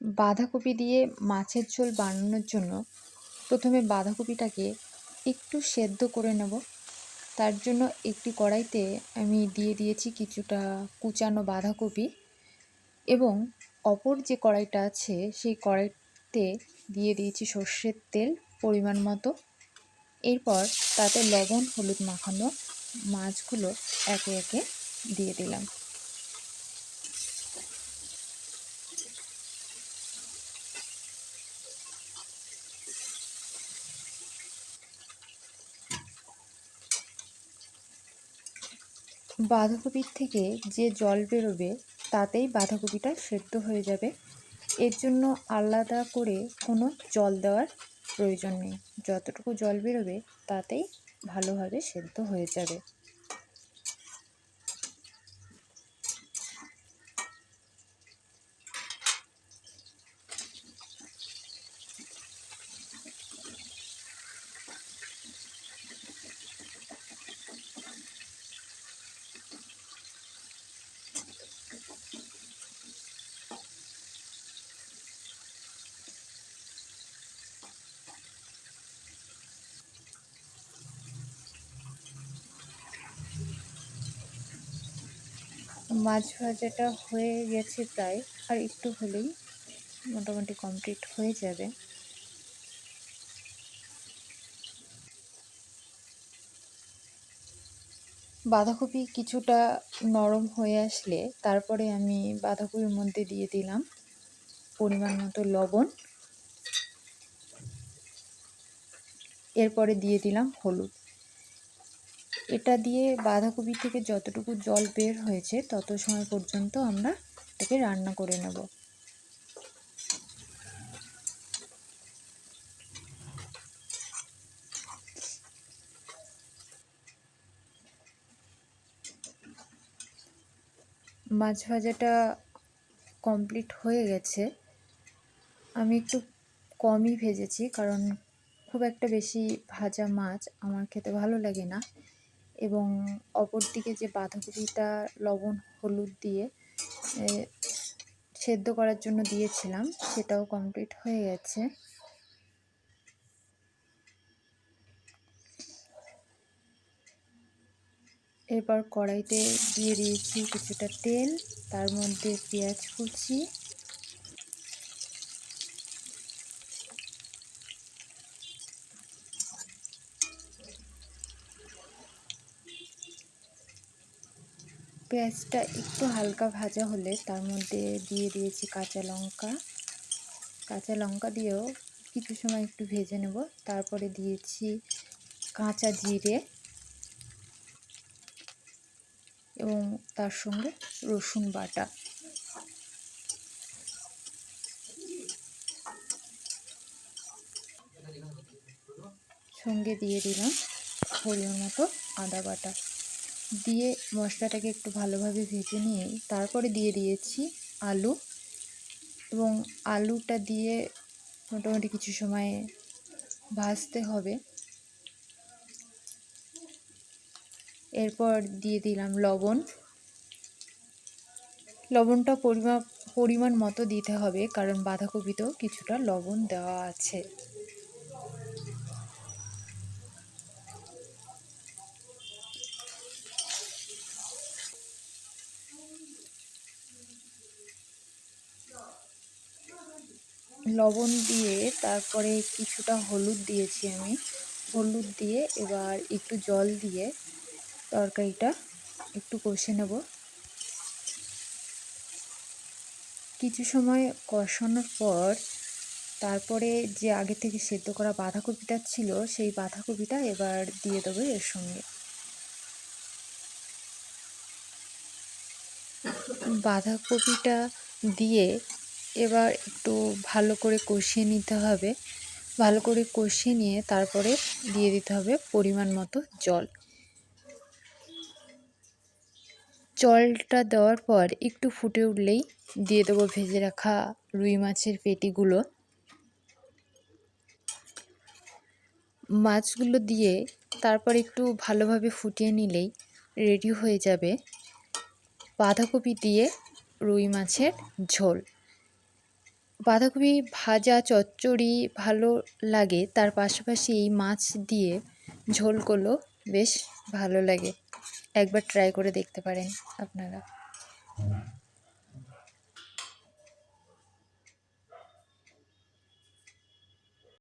বাঁধাকপি দিয়ে মাছের ঝোল বানানোর জন্য প্রথমে বাঁধাকপিটাকে একটু সেদ্ধ করে নেব। তার জন্য একটি কড়াইতে আমি দিয়ে দিয়েছি কিছুটা কুচানো বাঁধাকপি এবং অপর যে কড়াইটা আছে সেই কড়াইতে দিয়ে দিয়েছি সর্ষের তেল পরিমাণ মতো। এরপর তাতে লবণ হলুদ মাখানো মাছগুলো একে একে দিয়ে দিলাম। বাঁধাকপির থেকে যে জল বেরোবে তাতেই বাঁধাকপিটা সেদ্ধ হয়ে যাবে। এর জন্য আলাদা করে কোনো জল দেওয়ার প্রয়োজন নেই। যতটুকু জল বেরোবে তাতেই ভালোভাবে সেদ্ধ হয়ে যাবে। মাছ ভাজাটা হয়ে গেছে প্রায়, আর একটু হলেই মোটামুটি কমপ্লিট হয়ে যাবে। বাঁধাকপি কিছুটা নরম হয়ে আসলে তারপরে আমি বাঁধাকপির মধ্যে দিয়ে দিলাম পরিমাণ মতো লবণ, এরপরে দিয়ে দিলাম হলুদ। এটা দিয়ে বাঁধাকপি থেকে যতটুকু জল বের হয়েছে তত সময় পর্যন্ত আমরা এটাকে রান্না করে নেব। মাছ ভাজাটা কমপ্লিট হয়ে গেছে। আমি একটু কমই ভেজেছি, কারণ খুব একটা বেশি ভাজা মাছ আমার খেতে ভালো লাগে না। এবং অপরদিকে যে বাঁধাকপিটা লবণ হলুদ দিয়ে সেদ্ধ করার জন্য দিয়েছিলাম সেটাও কমপ্লিট হয়ে গেছে। এরপর কড়াইতে দিয়ে দিয়েছি কিছুটা তেল, তার মধ্যে পেঁয়াজ কুচি, পেঁয়াজটা একটু হালকা ভাজা হলে তার মধ্যে দিয়ে দিয়েছি কাঁচা লঙ্কা দিয়েও কিছু সময় একটু ভেজে নেব। তারপরে দিয়েছি কাঁচা জিরে এবং তার সঙ্গে রসুন বাটা। সঙ্গে দিয়ে দিলাম পরিমাণ মতো আদা বাটা। দিয়ে মশলাটাকে একটু ভালোভাবে ভেজে নিয়ে তারপরে দিয়ে দিয়েছি আলু, এবং আলুটা দিয়ে মোটামুটি কিছু সময় ভাজতে হবে। এরপর দিয়ে দিলাম লবণটা পরিমাণ মতো দিতে হবে, কারণ বাঁধাকপিতেও কিছুটা লবণ দেওয়া আছে। লবণ দিয়ে তারপরে কিছুটা হলুদ দিয়েছি আমি। হলুদ দিয়ে এবার একটু জল দিয়ে তরকারিটা একটু কষে নেব। কিছু সময় কষানোর পর তারপরে যে আগে থেকে সেদ্ধ করা বাঁধাকপিটা ছিল সেই বাঁধাকপিটা এবার দিয়ে দেবো এর সঙ্গে। বাঁধাকপিটা দিয়ে এবার একটু ভালো করে কষিয়ে নিতে হবে। ভালো করে কষিয়ে নিয়ে তারপরে দিয়ে দিতে হবে পরিমাণ মতো জল। জলটা দেওয়ার পর একটু ফুটে উঠলেই দিয়ে দেবো ভেজে রাখা রুই মাছের পেটিগুলো। মাছগুলো দিয়ে তারপর একটু ভালোভাবে ফুটিয়ে নিলেই রেডি হয়ে যাবে বাঁধাকপি দিয়ে রুই মাছের ঝোল। বাঁধাকপি ভাজা চচ্চড়ি ভালো লাগে, তার পাশাপাশি এই মাছ দিয়ে ঝোল করলেও বেশ ভালো লাগে। একবার ট্রাই করে দেখতে পারেন আপনারা।